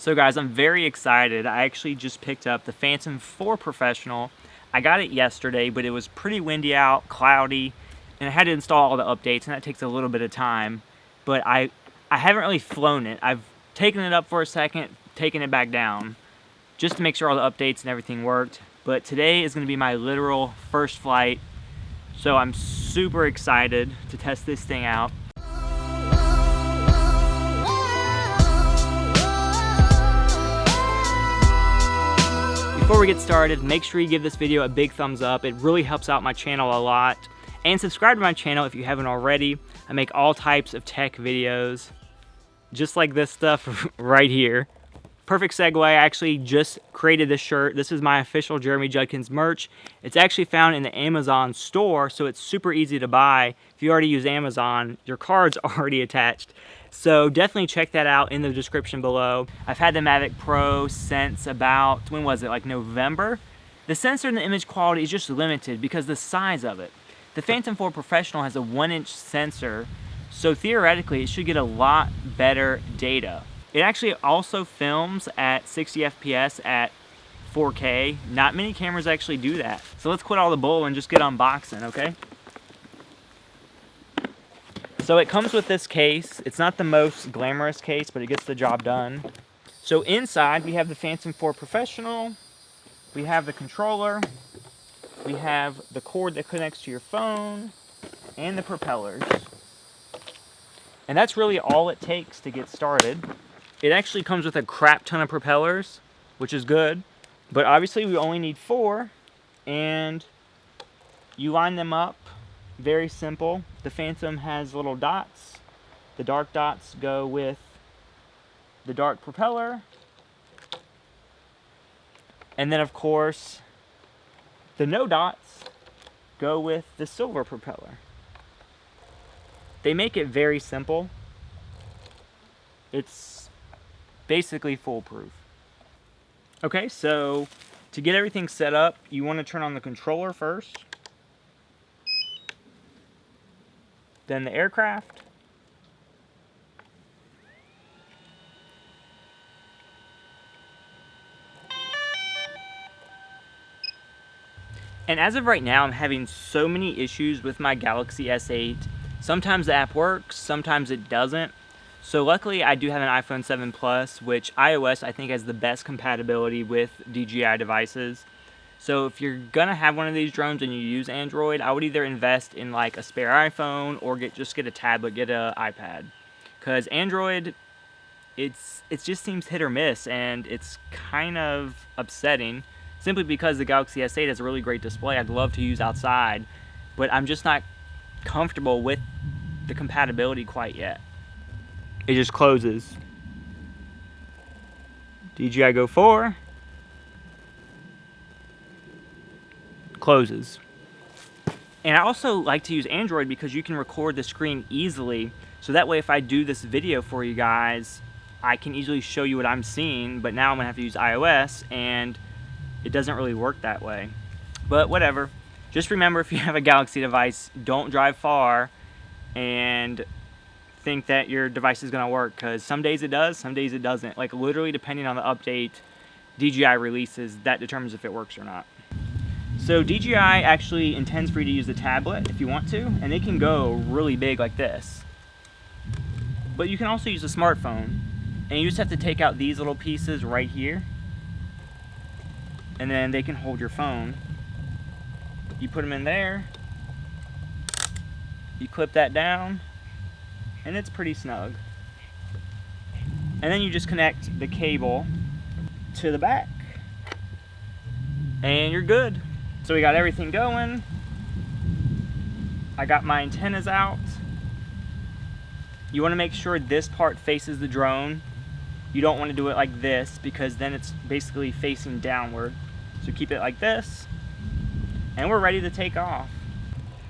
So guys, I'm very excited. I actually just picked up the Phantom 4 Professional. I got it yesterday, but it was pretty windy out, cloudy, and I had to install all the updates, and that takes a little bit of time. But I haven't really flown it. I've taken it up for a second, taken it back down, just to make sure all the updates and everything worked. But today is going to be my literal first flight, so I'm super excited to test this thing out. Before we get started, make sure you give this video a big thumbs up. It really helps out my channel a lot. And subscribe to my channel if you haven't already. I make all types of tech videos, just like this stuff right here. Perfect segue, I actually just created this shirt. This is my official Jeremy Judkins merch. It's actually found in the Amazon store, so it's super easy to buy. If you already use Amazon, your card's already attached. So definitely check that out in the description below. I've had the Mavic Pro since about, when was it, like November? The sensor and the image quality is just limited because the size of it. The Phantom 4 Professional has a 1-inch sensor, so theoretically it should get a lot better data. It actually also films at 60 FPS at 4K. Not many cameras actually do that. So let's quit all the bull and just get unboxing, okay? So it comes with this case. It's not the most glamorous case, but it gets the job done. So inside we have the Phantom 4 Professional. We have the controller. We have the cord that connects to your phone and the propellers. And that's really all it takes to get started. It actually comes with a crap ton of propellers, which is good. But obviously we only need 4, and you line them up. Very simple. The Phantom has little dots. The dark dots go with the dark propeller. And then of course, the no dots go with the silver propeller. They make it very simple. It's basically foolproof. Okay, so to get everything set up, you want to turn on the controller first, then the aircraft, and as of right now, I'm having so many issues with my Galaxy S8. Sometimes the app works, sometimes it doesn't. So luckily I do have an iPhone 7 Plus, which iOS I think has the best compatibility with DJI devices. So if you're gonna have one of these drones and you use Android, I would either invest in like a spare iPhone or just get a tablet, get an iPad. Because Android, it just seems hit or miss, and it's kind of upsetting simply because the Galaxy S8 has a really great display I'd love to use outside, but I'm just not comfortable with the compatibility quite yet. It just closes. DJI Go 4. Closes. And I also like to use Android because you can record the screen easily, so that way if I do this video for you guys, I can easily show you what I'm seeing. But now I'm gonna have to use iOS, and it doesn't really work that way. But whatever. Just remember, if you have a Galaxy device, don't drive far and think that your device is going to work, because some days it does, some days it doesn't. Like literally depending on the update DJI releases, that determines if it works or not. So DJI actually intends for you to use the tablet if you want to, and it can go really big like this. But you can also use a smartphone, and you just have to take out these little pieces right here, and then they can hold your phone. You put them in there, you clip that down, and it's pretty snug. And then you just connect the cable to the back, and you're good. So we got everything going. I got my antennas out. You want to make sure this part faces the drone. You don't want to do it like this, because then it's basically facing downward. So keep it like this, and we're ready to take off.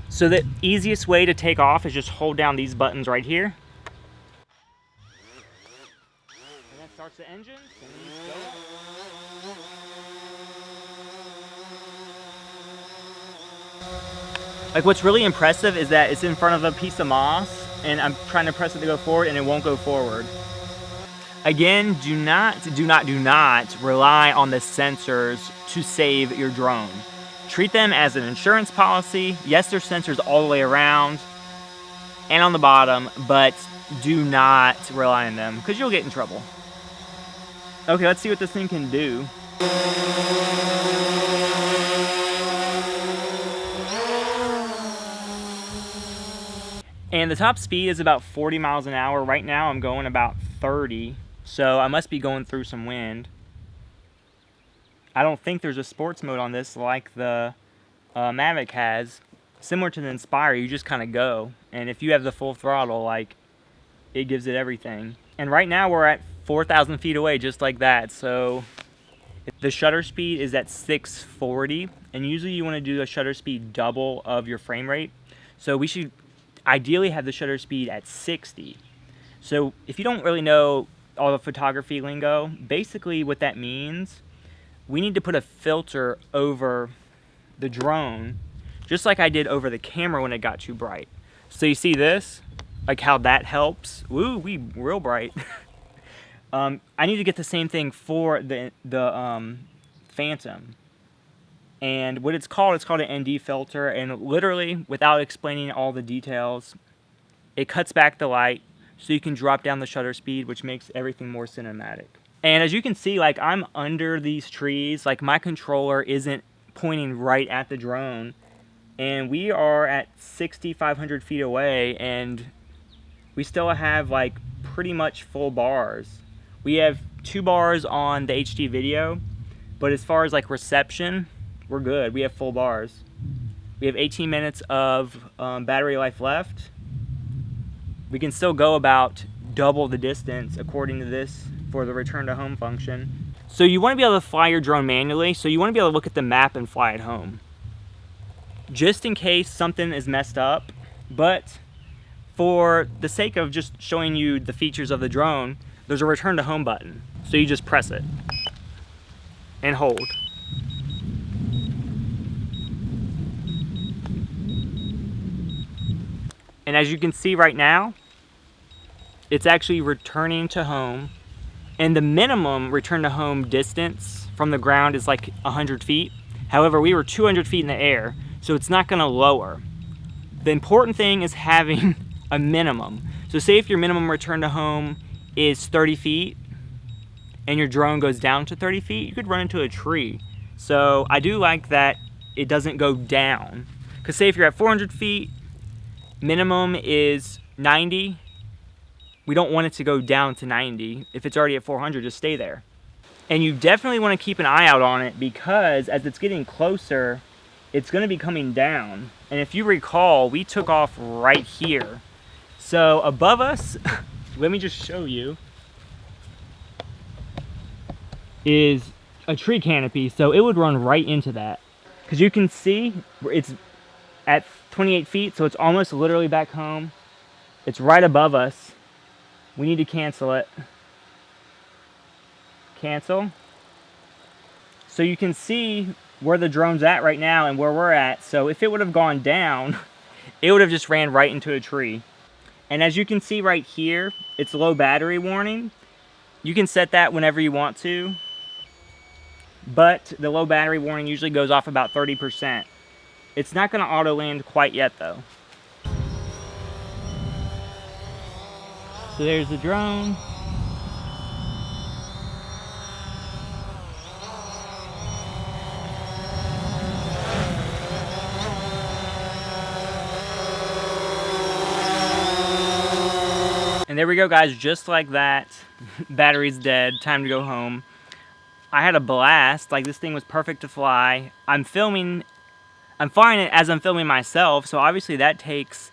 So the easiest way to take off is just hold down these buttons right here. And that starts the engine. And go. Like, what's really impressive is that it's in front of a piece of moss, and I'm trying to press it to go forward and it won't go forward. Again, do not rely on the sensors to save your drone. Treat them as an insurance policy. Yes, there's sensors all the way around and on the bottom, but do not rely on them because you'll get in trouble. Okay, let's see what this thing can do. And the top speed is about 40 miles an hour. Right now I'm going about 30, so I must be going through some wind. I don't think there's a sports mode on this like the Mavic has. Similar to the Inspire, you just kind of go. And if you have the full throttle, like, it gives it everything. And right now we're at 4,000 feet away, just like that. So the shutter speed is at 640. And usually you want to do a shutter speed double of your frame rate. So we should ideally have the shutter speed at 60. So if you don't really know all the photography lingo, basically what that means, we need to put a filter over the drone, just like I did over the camera when it got too bright. So you see this, like how that helps. Woo, we real bright. I need to get the same thing for the Phantom. And what it's called an ND filter, and literally, without explaining all the details, it cuts back the light so you can drop down the shutter speed, which makes everything more cinematic. And as you can see, like, I'm under these trees, like my controller isn't pointing right at the drone, and we are at 6,500 feet away, and we still have like pretty much full bars. We have 2 bars on the HD video, but as far as like reception, we're good. We have full bars. We have 18 minutes of battery life left. We can still go about double the distance according to this for the return to home function. So you want to be able to fly your drone manually, so you want to be able to look at the map and fly it home. Just in case something is messed up, but for the sake of just showing you the features of the drone, there's a return to home button. So you just press it and hold. And as you can see right now, it's actually returning to home. And the minimum return to home distance from the ground is like 100 feet. However, we were 200 feet in the air, so it's not gonna lower. The important thing is having a minimum. So say if your minimum return to home is 30 feet and your drone goes down to 30 feet, you could run into a tree. So I do like that it doesn't go down. Because say if you're at 400 feet, minimum is 90. We don't want it to go down to 90. If it's already at 400, just stay there. And you definitely want to keep an eye out on it, because as it's getting closer, it's going to be coming down. And if you recall, we took off right here. So above us, let me just show you, is a tree canopy. So it would run right into that. Because you can see it's at 28 feet, so it's almost literally back home. It's right above us. We need to cancel it. Cancel. So you can see where the drone's at right now and where we're at. So if it would have gone down, it would have just ran right into a tree. And as you can see right here, it's low battery warning. You can set that whenever you want to, but the low battery warning usually goes off about 30%. It's not going to auto land quite yet though. So there's the drone. And there we go, guys, just like that. Battery's dead, time to go home. I had a blast. Like, this thing was perfect to fly. I'm flying it as I'm filming myself, so obviously that takes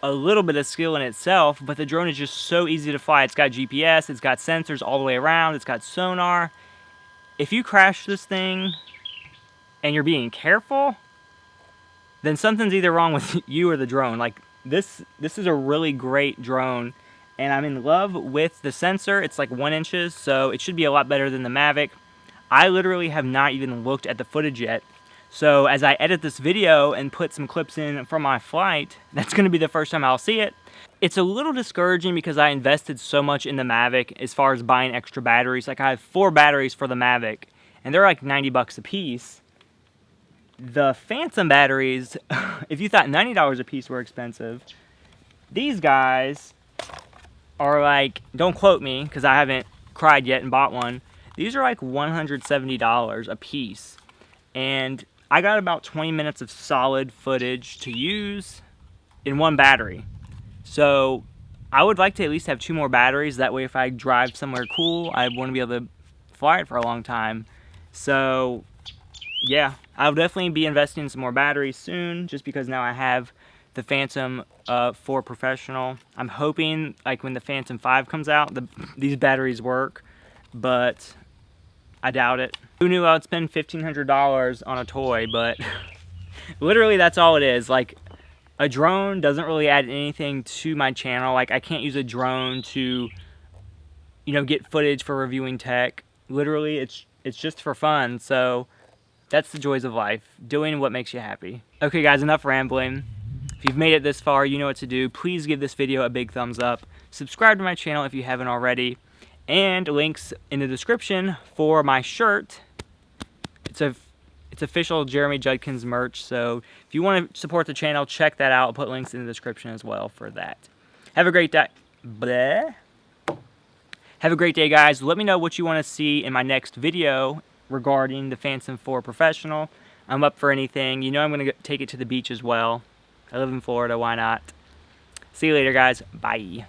a little bit of skill in itself, but the drone is just so easy to fly. It's got GPS, it's got sensors all the way around, it's got sonar. If you crash this thing and you're being careful, then something's either wrong with you or the drone. Like, this is a really great drone, and I'm in love with the sensor. It's like 1 inch, so it should be a lot better than the Mavic. I literally have not even looked at the footage yet. So as I edit this video and put some clips in from my flight, that's going to be the first time I'll see it. It's a little discouraging because I invested so much in the Mavic as far as buying extra batteries. Like, I have 4 batteries for the Mavic, and they're like 90 bucks a piece. The Phantom batteries, if you thought $90 a piece were expensive, these guys are like, don't quote me because I haven't cried yet and bought one. These are like $170 a piece. And I got about 20 minutes of solid footage to use in one battery. So I would like to at least have 2 more batteries. That way if I drive somewhere cool, I want to be able to fly it for a long time. So yeah, I'll definitely be investing in some more batteries soon, just because now I have the Phantom 4 Professional. I'm hoping like when the Phantom 5 comes out, these batteries work, but I doubt it. Who knew I would spend $1,500 on a toy, but literally that's all it is. Like, a drone doesn't really add anything to my channel. Like, I can't use a drone to, you know, get footage for reviewing tech. Literally, it's just for fun. So that's the joys of life, doing what makes you happy. Okay guys, enough rambling. If you've made it this far, you know what to do. Please give this video a big thumbs up. Subscribe to my channel if you haven't already. And links in the description for my shirt. It's official Jeremy Judkins merch, so if you want to support the channel, check that out. I'll put links in the description as well for that. Have a great day. Bleh. Have a great day, guys. Let me know what you want to see in my next video regarding the Phantom 4 Professional. I'm up for anything. You know I'm going to take it to the beach as well. I live in Florida, why not? See you later, guys. Bye.